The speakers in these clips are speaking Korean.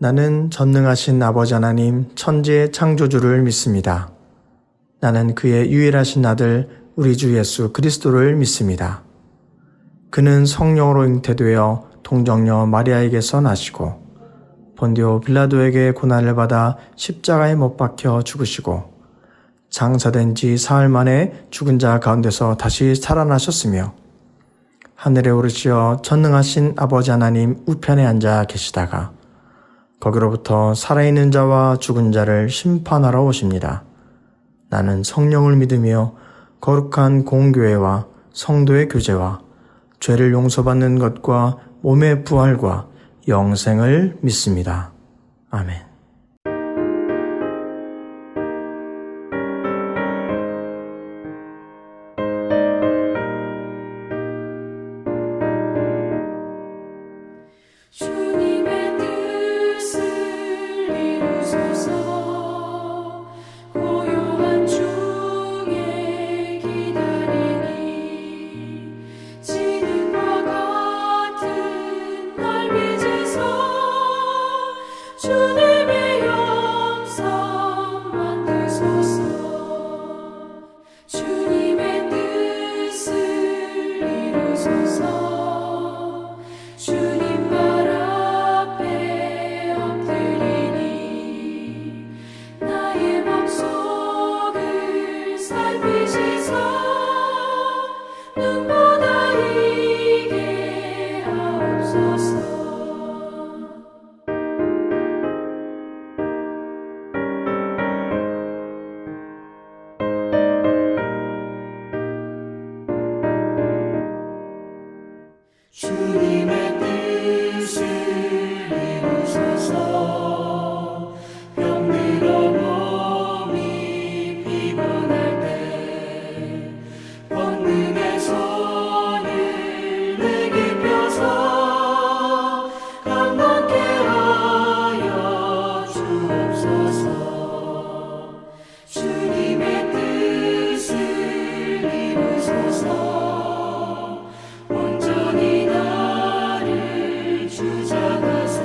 나는 전능하신 아버지 하나님 천지의 창조주를 믿습니다. 나는 그의 유일하신 아들 우리 주 예수 그리스도를 믿습니다. 그는 성령으로 잉태되어 동정녀 마리아에게서 나시고 본디오 빌라도에게 고난을 받아 십자가에 못 박혀 죽으시고 장사된 지 사흘 만에 죽은 자 가운데서 다시 살아나셨으며 하늘에 오르시어 전능하신 아버지 하나님 우편에 앉아 계시다가 거기로부터 살아있는 자와 죽은 자를 심판하러 오십니다. 나는 성령을 믿으며 거룩한 공교회와 성도의 교제와 죄를 용서받는 것과 몸의 부활과 영생을 믿습니다. 아멘. 주님의 뜻을 이루소서. 고요한 중에 기다리니 지능과 같은 날 빚으소. 주님의 영상 만드소서. 주님의 뜻을 이루소서. 주님 발 앞에 엎드리니 나의 맘속을 살피시사 눈보다 이게 하옵소서. 주님의 뜻을 이루소서. 병들어 몸이 피곤할 때 권능의 손을 내게 펴서 강건케 하여 주옵소서. 주님의 뜻을 이루소서. 온전히 나를 주장하사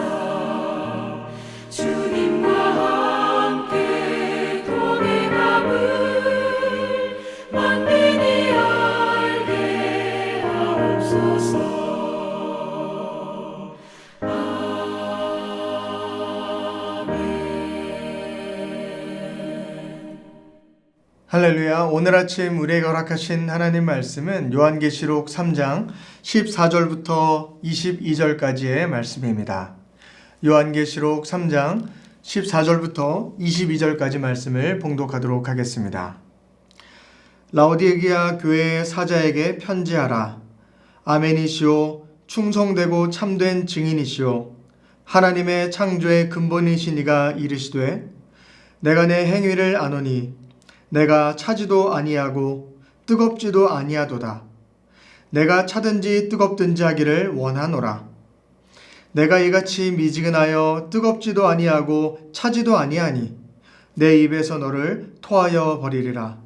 주님과 함께 동행함을 만민이 알게 하옵소서. 할렐루야. 오늘 아침 우리에게 허락하신 하나님 말씀은 요한계시록 3장 14절부터 22절까지의 말씀입니다. 요한계시록 3장 14절부터 22절까지 말씀을 봉독하도록 하겠습니다. 라오디게아 교회의 사자에게 편지하라. 아멘이시오. 충성되고 참된 증인이시오. 하나님의 창조의 근본이신 이가 이르시되 내가 내 행위를 아노니 내가 차지도 아니하고 뜨겁지도 아니하도다. 내가 차든지 뜨겁든지 하기를 원하노라. 내가 이같이 미지근하여 뜨겁지도 아니하고 차지도 아니하니 내 입에서 너를 토하여 버리리라.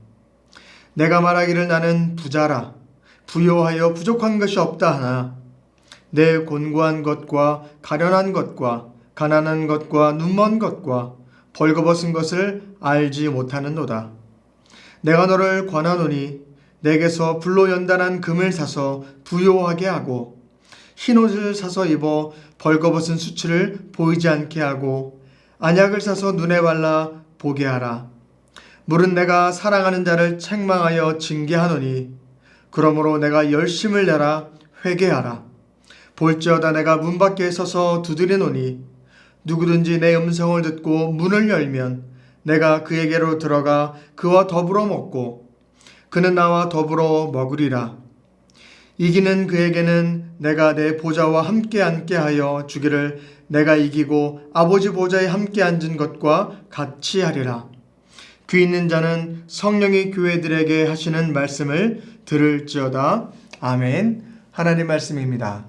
내가 말하기를 나는 부자라. 부요하여 부족한 것이 없다 하나 내 곤고한 것과 가련한 것과 가난한 것과 눈먼 것과 벌거벗은 것을 알지 못하는도다. 내가 너를 권하노니 내게서 불로 연단한 금을 사서 부요하게 하고 흰옷을 사서 입어 벌거벗은 수치를 보이지 않게 하고 안약을 사서 눈에 발라 보게 하라. 물은 내가 사랑하는 자를 책망하여 징계하노니 그러므로 내가 열심을 내라 회개하라. 볼지어다 내가 문 밖에 서서 두드리노니 누구든지 내 음성을 듣고 문을 열면 내가 그에게로 들어가 그와 더불어 먹고 그는 나와 더불어 먹으리라. 이기는 그에게는 내가 내 보좌와 함께 앉게 하여 주기를 내가 이기고 아버지 보좌에 함께 앉은 것과 같이 하리라. 귀 있는 자는 성령이 교회들에게 하시는 말씀을 들을지어다. 아멘. 하나님 말씀입니다.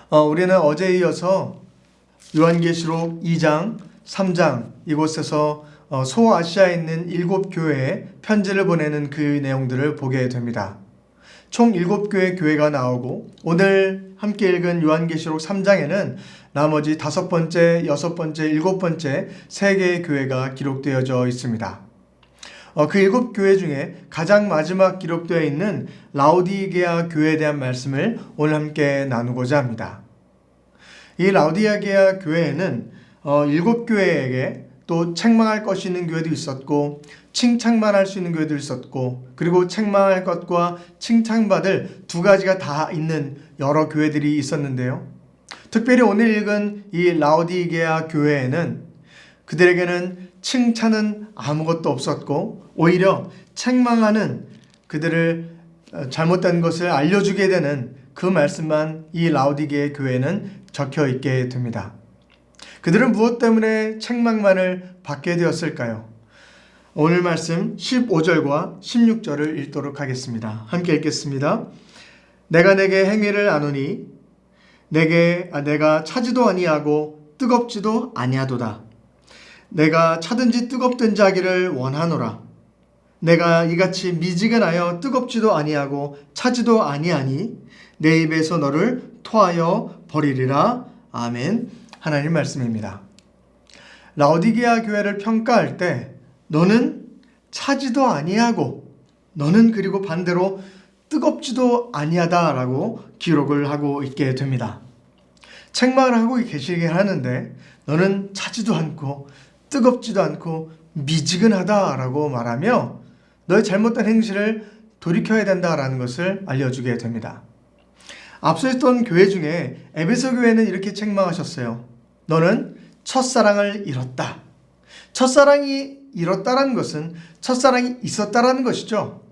우리는 어제에 이어서 요한계시록 2장 3장 이곳에서 소아시아에 있는 7교회에 편지를 보내는 그 내용들을 보게 됩니다. 총 7교회 교회가 나오고 오늘 함께 읽은 요한계시록 3장에는 나머지 5번째, 6번째, 7번째 3개의 교회가 기록되어져 있습니다. 그 7교회 중에 가장 마지막 기록되어 있는 라오디게아 교회에 대한 말씀을 오늘 함께 나누고자 합니다. 이 라오디게아 교회에는 7교회에게 또 책망할 것이 있는 교회도 있었고 칭찬만 할 수 있는 교회도 있었고 그리고 책망할 것과 칭찬받을 2가지가 다 있는 여러 교회들이 있었는데요. 특별히 오늘 읽은 이 라오디게아 교회에는 그들에게는 칭찬은 아무것도 없었고 오히려 책망하는 그들을 잘못된 것을 알려주게 되는 그 말씀만 이 라오디게아 교회는 적혀 있게 됩니다. 그들은 무엇 때문에 책망만을 받게 되었을까요? 오늘 말씀 15절과 16절을 읽도록 하겠습니다. 함께 읽겠습니다. 내가 내게 행위를 아노니 내가 차지도 아니하고 뜨겁지도 아니하도다. 내가 차든지 뜨겁든지 하기를 원하노라. 내가 이같이 미지근하여 뜨겁지도 아니하고 차지도 아니하니 내 입에서 너를 토하여 버리리라. 아멘. 하나님 말씀입니다. 라오디게아 교회를 평가할 때 너는 차지도 아니하고 너는 그리고 반대로 뜨겁지도 아니하다라고 기록을 하고 있게 됩니다. 책망을 하고 계시긴 하는데 너는 차지도 않고 뜨겁지도 않고 미지근하다라고 말하며 너의 잘못된 행실을 돌이켜야 된다라는 것을 알려주게 됩니다. 앞서 있던 교회 중에 에베소 교회는 이렇게 책망하셨어요. 너는 첫사랑을 잃었다. 첫사랑이 잃었다라는 것은 첫사랑이 있었다라는 것이죠.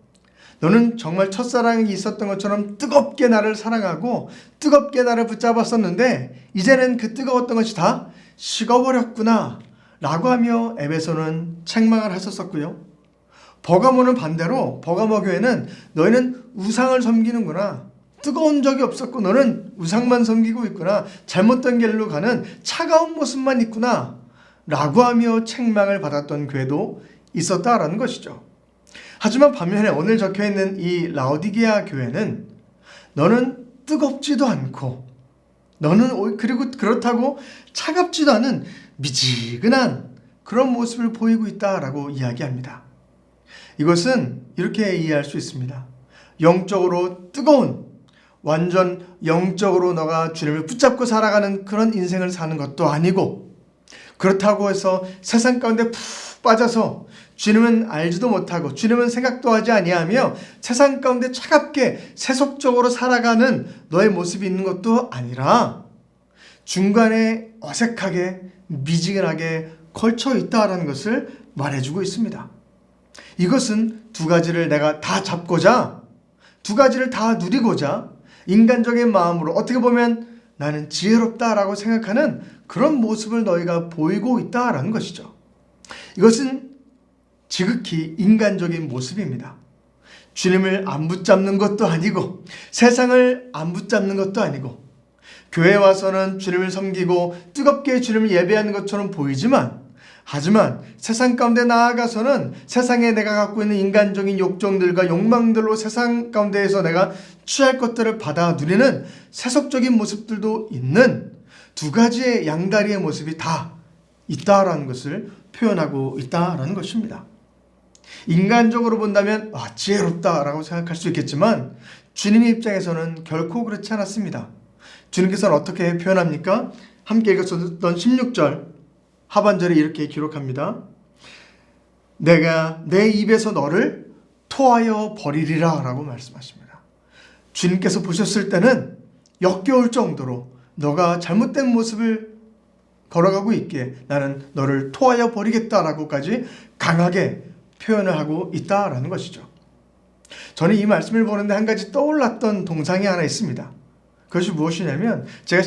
너는 정말 첫사랑이 있었던 것처럼 뜨겁게 나를 사랑하고 뜨겁게 나를 붙잡았었는데 이제는 그 뜨거웠던 것이 다 식어버렸구나 라고 하며 에베소는 책망을 하셨었고요. 버가모는 반대로 버가모 교회는 너희는 우상을 섬기는구나. 뜨거운 적이 없었고 너는 우상만 섬기고 있구나. 잘못된 길로 가는 차가운 모습만 있구나 라고 하며 책망을 받았던 교회도 있었다라는 것이죠. 하지만 반면에 오늘 적혀있는 이 라오디게아 교회는 너는 뜨겁지도 않고 너는 그리고 그렇다고 차갑지도 않은 미지근한 그런 모습을 보이고 있다라고 이야기합니다. 이것은 이렇게 이해할 수 있습니다. 영적으로 뜨거운 완전 영적으로 너가 주님을 붙잡고 살아가는 그런 인생을 사는 것도 아니고 그렇다고 해서 세상 가운데 푹 빠져서 주님은 알지도 못하고 주님은 생각도 하지 아니하며 세상 가운데 차갑게 세속적으로 살아가는 너의 모습이 있는 것도 아니라 중간에 어색하게 미지근하게 걸쳐 있다라는 것을 말해주고 있습니다. 이것은 2가지를 내가 다 잡고자 2가지를 다 누리고자 인간적인 마음으로 어떻게 보면 나는 지혜롭다라고 생각하는 그런 모습을 너희가 보이고 있다라는 것이죠. 이것은 지극히 인간적인 모습입니다. 주님을 안 붙잡는 것도 아니고 세상을 안 붙잡는 것도 아니고 교회에 와서는 주님을 섬기고 뜨겁게 주님을 예배하는 것처럼 보이지만 하지만 세상 가운데 나아가서는 세상에 내가 갖고 있는 인간적인 욕정들과 욕망들로 세상 가운데에서 내가 취할 것들을 받아 누리는 세속적인 모습들도 있는 2가지의 양다리의 모습이 다 있다라는 것을 표현하고 있다라는 것입니다. 인간적으로 본다면 지혜롭다라고 생각할 수 있겠지만 주님의 입장에서는 결코 그렇지 않았습니다. 주님께서는 어떻게 표현합니까? 함께 읽었던 16절 하반절에 이렇게 기록합니다. 내가 내 입에서 너를 토하여 버리리라 라고 말씀하십니다. 주님께서 보셨을 때는 역겨울 정도로 너가 잘못된 모습을 걸어가고 있기에 나는 너를 토하여 버리겠다라고까지 강하게 표현을 하고 있다라는 것이죠. 저는 이 말씀을 보는데 한 가지 떠올랐던 동상이 하나 있습니다. 그것이 무엇이냐면 제가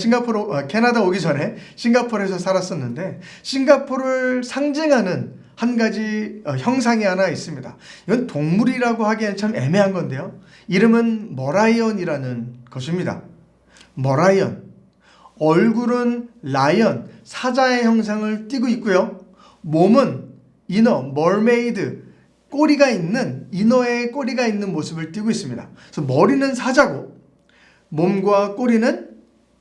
캐나다 오기 전에 싱가포르에서 살았었는데 싱가포르를 상징하는 한 가지 형상이 하나 있습니다. 이건 동물이라고 하기에는 참 애매한 건데요. 이름은 머라이언이라는 것입니다. 머라이언. 얼굴은 라이언, 사자의 형상을 띠고 있고요. 몸은 머메이드, 꼬리가 있는, 인어의 꼬리가 있는 모습을 띠고 있습니다. 그래서 머리는 사자고 몸과 꼬리는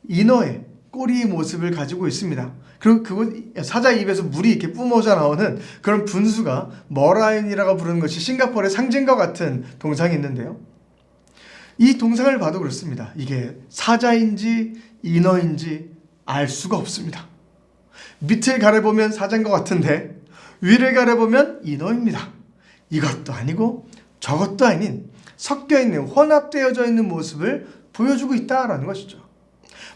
인어의 꼬리의 모습을 가지고 있습니다. 그리고 그곳 사자 입에서 물이 이렇게 뿜어져 나오는 그런 분수가 머라인이라고 부르는 것이 싱가포르의 상징과 같은 동상이 있는데요. 이 동상을 봐도 그렇습니다. 이게 사자인지 인어인지 알 수가 없습니다. 밑을 가려보면 사자인 것 같은데 위를 가려보면 인어입니다. 이것도 아니고 저것도 아닌 섞여있는 혼합되어져 있는 모습을 보여주고 있다라는 것이죠.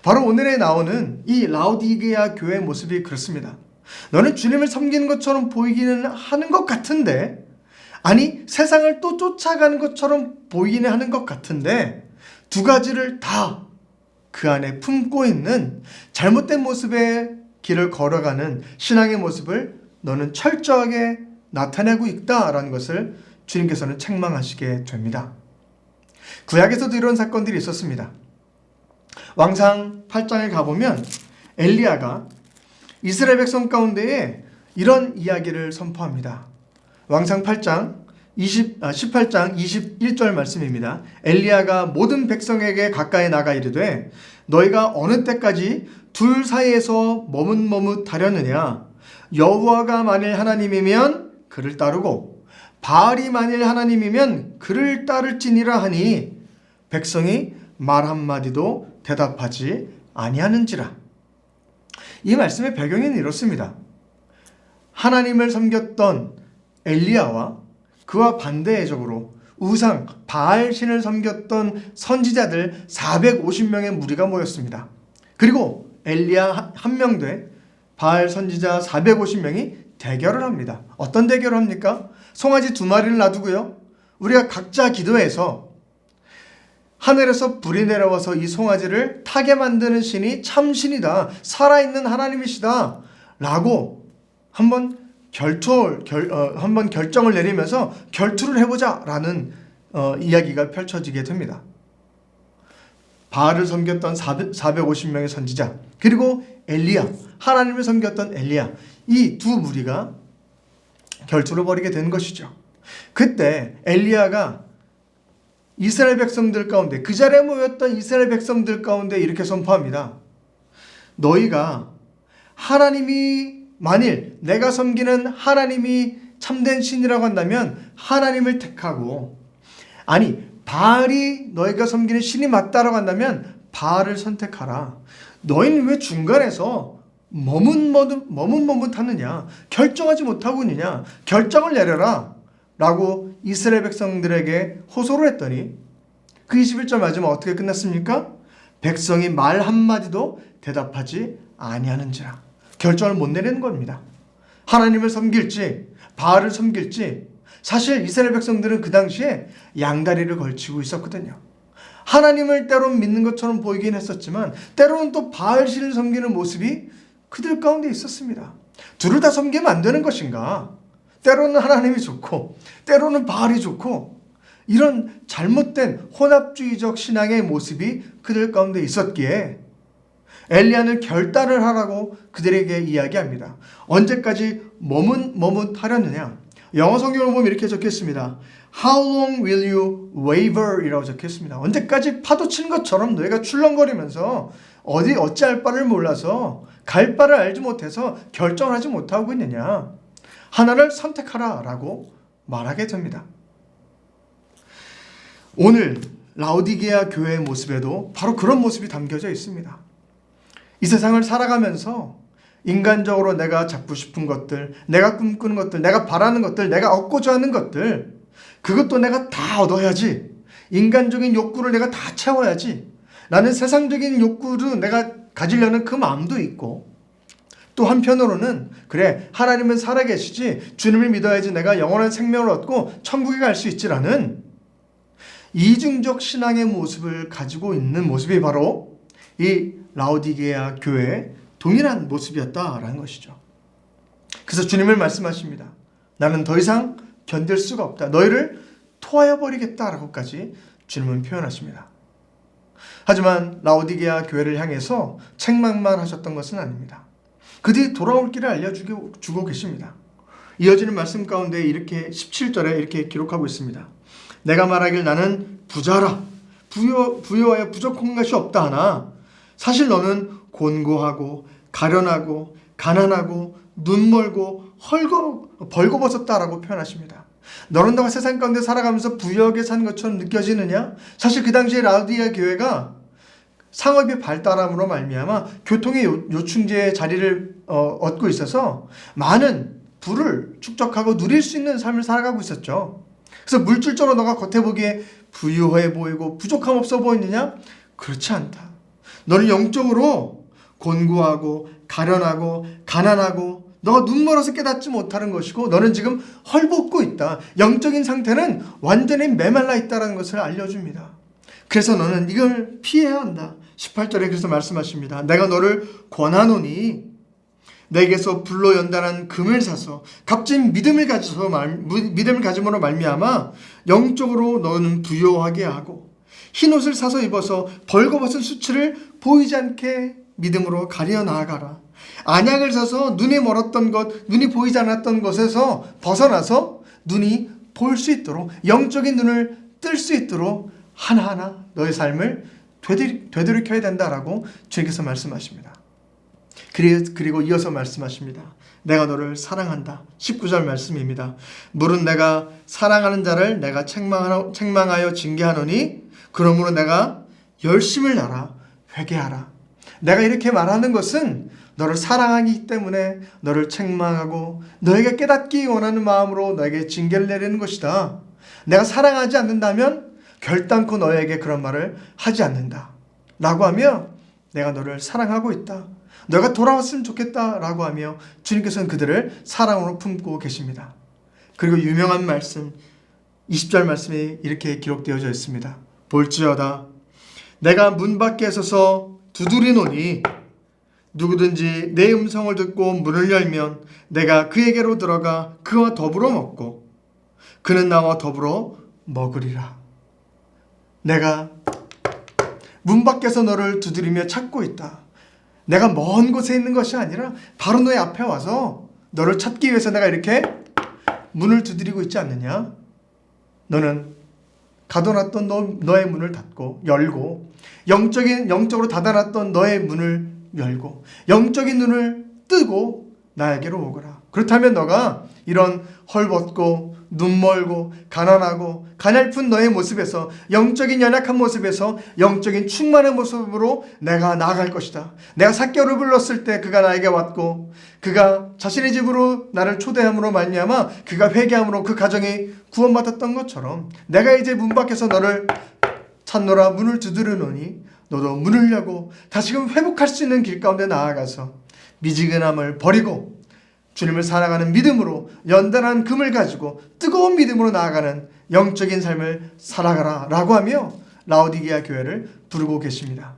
바로 오늘에 나오는 이 라오디게아 교회의 모습이 그렇습니다. 너는 주님을 섬기는 것처럼 보이기는 하는 것 같은데, 아니 세상을 또 쫓아가는 것처럼 보이기는 하는 것 같은데, 두 가지를 다 그 안에 품고 있는 잘못된 모습의 길을 걸어가는 신앙의 모습을 너는 철저하게 나타내고 있다라는 것을 주님께서는 책망하시게 됩니다. 구약에서도 이런 사건들이 있었습니다. 왕상 8장에 가보면 엘리야가 이스라엘 백성 가운데에 이런 이야기를 선포합니다. 왕상 8장 18장 21절 말씀입니다. 엘리야가 모든 백성에게 가까이 나가 이르되 너희가 어느 때까지 둘 사이에서 머뭇머뭇하려느냐. 여호와가 만일 하나님이면 그를 따르고 바알이 만일 하나님이면 그를 따를지니라 하니 백성이 말 한마디도 대답하지 아니하는지라. 이 말씀의 배경은 이렇습니다. 하나님을 섬겼던 엘리야와 그와 반대적으로 우상 바알 신을 섬겼던 선지자들 450명의 무리가 모였습니다. 그리고 엘리야 한 명 돼 바알 선지자 450명이 대결을 합니다. 어떤 대결을 합니까? 송아지 2마리를 놔두고요. 우리가 각자 기도해서 하늘에서 불이 내려와서 이 송아지를 타게 만드는 신이 참신이다. 살아있는 하나님이시다. 라고 한번 결정을 내리면서 결투를 해보자 라는 이야기가 펼쳐지게 됩니다. 바알을 섬겼던 450명의 선지자 그리고 엘리야, 하나님을 섬겼던 엘리야, 이 두 무리가 결투를 벌이게 된 것이죠. 그때 엘리야가 이스라엘 백성들 가운데, 그 자리에 모였던 이스라엘 백성들 가운데 이렇게 선포합니다. 너희가 하나님이 만일 내가 섬기는 하나님이 참된 신이라고 한다면 하나님을 택하고, 아니 바알이 너희가 섬기는 신이 맞다라고 한다면 바알을 선택하라. 너희는 왜 중간에서 머뭇머뭇하느냐, 결정하지 못하고 있느냐, 결정을 내려라 라고 이스라엘 백성들에게 호소를 했더니 그 21절 마지막 어떻게 끝났습니까? 백성이 말 한마디도 대답하지 아니하는지라. 결정을 못 내리는 겁니다. 하나님을 섬길지 바알을 섬길지. 사실 이스라엘 백성들은 그 당시에 양다리를 걸치고 있었거든요. 하나님을 때로는 믿는 것처럼 보이긴 했었지만 때로는 또 바알신을 섬기는 모습이 그들 가운데 있었습니다. 둘을 다 섬기면 안 되는 것인가? 때로는 하나님이 좋고 때로는 바알이 좋고, 이런 잘못된 혼합주의적 신앙의 모습이 그들 가운데 있었기에 엘리야는 결단을 하라고 그들에게 이야기합니다. 언제까지 머뭇하려느냐? 영어 성경을 보면 이렇게 적혔습니다. How long will you waver? 이라고 적혔습니다. 언제까지 파도 치는 것처럼 너희가 출렁거리면서 어찌할 바를 몰라서 갈 바를 알지 못해서 결정을 하지 못하고 있느냐? 하나를 선택하라 라고 말하게 됩니다. 오늘 라오디게아 교회의 모습에도 바로 그런 모습이 담겨져 있습니다. 이 세상을 살아가면서 인간적으로 내가 잡고 싶은 것들, 내가 꿈꾸는 것들, 내가 바라는 것들, 내가 얻고자 하는 것들, 그것도 내가 다 얻어야지. 인간적인 욕구를 내가 다 채워야지. 나는 세상적인 욕구도 내가 가지려는 그 마음도 있고, 또 한편으로는 그래, 하나님은 살아계시지, 주님을 믿어야지 내가 영원한 생명을 얻고 천국에 갈 수 있지라는 이중적 신앙의 모습을 가지고 있는 모습이 바로 이 라오디게아 교회의 동일한 모습이었다라는 것이죠. 그래서 주님을 말씀하십니다. 나는 더 이상 견딜 수가 없다. 너희를 토하여 버리겠다라고까지 주님은 표현하십니다. 하지만 라오디게아 교회를 향해서 책망만 하셨던 것은 아닙니다. 그들이 돌아올 길을 알려주고 계십니다. 이어지는 말씀 가운데 이렇게 17절에 이렇게 기록하고 있습니다. 내가 말하길 나는 부자라. 부여하여 부족한 것이 없다 하나 사실 너는 곤고하고 가련하고 가난하고 눈멀고 벌거벗었다라고 표현하십니다. 너는 너가 세상 가운데 살아가면서 부유하게 산 것처럼 느껴지느냐? 사실 그 당시에 라우디게아 교회가 상업이 발달함으로 말미암아 교통의 요충지의 자리를 얻고 있어서 많은 부를 축적하고 누릴 수 있는 삶을 살아가고 있었죠. 그래서 물질적으로 너가 겉에 보기에 부유해 보이고 부족함 없어 보이느냐? 그렇지 않다. 너는 영적으로 곤고하고 가련하고 가난하고 너가 눈멀어서 깨닫지 못하는 것이고 너는 지금 헐벗고 있다. 영적인 상태는 완전히 메말라 있다는 것을 알려줍니다. 그래서 너는 이걸 피해야 한다. 18절에 그래서 말씀하십니다. 내가 너를 권하노니 내게서 불로 연단한 금을 사서 값진 믿음을 가짐으로 말미암아 영적으로 너는 부요하게 하고 흰옷을 사서 입어서 벌거벗은 수치를 보이지 않게 믿음으로 가려 나아가라. 안약을 사서 눈이 멀었던 것, 눈이 보이지 않았던 것에서 벗어나서 눈이 볼 수 있도록 영적인 눈을 뜰 수 있도록 하나하나 너의 삶을 되돌이켜야 된다라고 주님께서 말씀하십니다. 그리고 이어서 말씀하십니다. 내가 너를 사랑한다. 19절 말씀입니다. 물은 내가 사랑하는 자를 내가 책망하여 징계하노니 그러므로 내가 열심을 나라 회개하라. 내가 이렇게 말하는 것은 너를 사랑하기 때문에 너를 책망하고 너에게 깨닫기 원하는 마음으로 너에게 징계를 내리는 것이다. 내가 사랑하지 않는다면 결단코 너에게 그런 말을 하지 않는다 라고 하며 내가 너를 사랑하고 있다. 너가 돌아왔으면 좋겠다 라고 하며 주님께서는 그들을 사랑으로 품고 계십니다. 그리고 유명한 말씀 20절 말씀이 이렇게 기록되어져 있습니다. 볼지어다 내가 문 밖에 서서 두드리노니 누구든지 내 음성을 듣고 문을 열면 내가 그에게로 들어가 그와 더불어 먹고 그는 나와 더불어 먹으리라. 내가 문 밖에서 너를 두드리며 찾고 있다. 내가 먼 곳에 있는 것이 아니라 바로 너의 앞에 와서 너를 찾기 위해서 내가 이렇게 문을 두드리고 있지 않느냐? 너는 가둬놨던 너의 문을 닫고 열고 영적으로 닫아놨던 너의 문을 열고 영적인 눈을 뜨고 나에게로 오거라. 그렇다면 너가 이런 헐벗고 눈멀고 가난하고 가냘픈 너의 모습에서 영적인 연약한 모습에서 영적인 충만한 모습으로 내가 나아갈 것이다. 내가 삭개오를 불렀을 때 그가 나에게 왔고 그가 자신의 집으로 나를 초대함으로 말미암아 그가 회개함으로 그 가정이 구원받았던 것처럼 내가 이제 문 밖에서 너를 찾노라 문을 두드리노니 너도 문을 열고 다시금 회복할 수 있는 길 가운데 나아가서 미지근함을 버리고 주님을 사랑하는 믿음으로 연단한 금을 가지고 뜨거운 믿음으로 나아가는 영적인 삶을 살아가라 라고 하며 라오디게아 교회를 부르고 계십니다.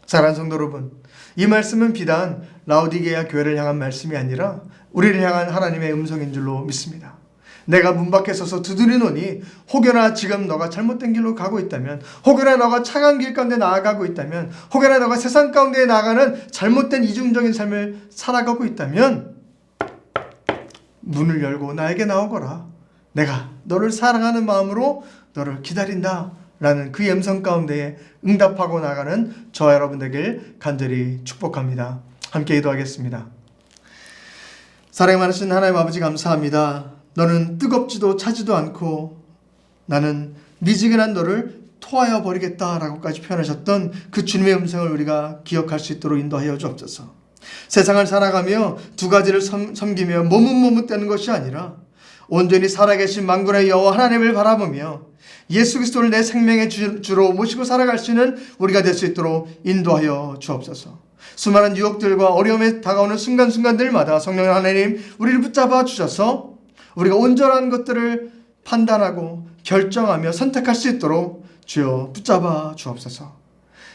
사랑하는 성도 여러분, 이 말씀은 비단 라오디게아 교회를 향한 말씀이 아니라 우리를 향한 하나님의 음성인 줄로 믿습니다. 내가 문 밖에 서서 두드리노니 혹여나 지금 너가 잘못된 길로 가고 있다면 혹여나 너가 차가운 길 가운데 나아가고 있다면 혹여나 너가 세상 가운데 나아가는 잘못된 이중적인 삶을 살아가고 있다면 문을 열고 나에게 나오거라. 내가 너를 사랑하는 마음으로 너를 기다린다 라는 그 음성 가운데에 응답하고 나가는 저와 여러분 되길 간절히 축복합니다. 함께 기도하겠습니다. 사랑 많으신 하나님 아버지 감사합니다. 너는 뜨겁지도 차지도 않고 나는 미지근한 너를 토하여 버리겠다라고까지 표현하셨던 그 주님의 음성을 우리가 기억할 수 있도록 인도하여 주옵소서. 세상을 살아가며 두 가지를 섬기며 머뭇머뭇대는 것이 아니라 온전히 살아계신 만군의 여호와 하나님을 바라보며 예수 그리스도를 내 생명의 주로 모시고 살아갈 수 있는 우리가 될 수 있도록 인도하여 주옵소서. 수많은 유혹들과 어려움에 다가오는 순간순간들마다 성령 하나님 우리를 붙잡아 주셔서 우리가 온전한 것들을 판단하고 결정하며 선택할 수 있도록 주여 붙잡아 주옵소서.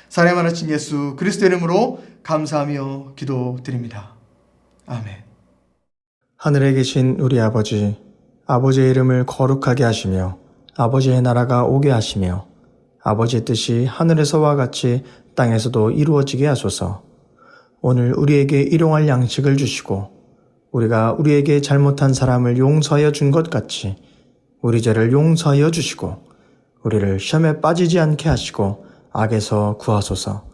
사랑의 많으신 예수 그리스도 이름으로 감사하며 기도드립니다. 아멘. 하늘에 계신 우리 아버지, 아버지의 이름을 거룩하게 하시며 아버지의 나라가 오게 하시며 아버지의 뜻이 하늘에서와 같이 땅에서도 이루어지게 하소서. 오늘 우리에게 일용할 양식을 주시고 우리가 우리에게 잘못한 사람을 용서하여 준 것 같이 우리 죄를 용서하여 주시고 우리를 시험에 빠지지 않게 하시고 악에서 구하소서.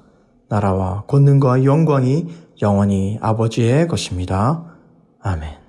나라와 권능과 영광이 영원히 아버지의 것입니다. 아멘.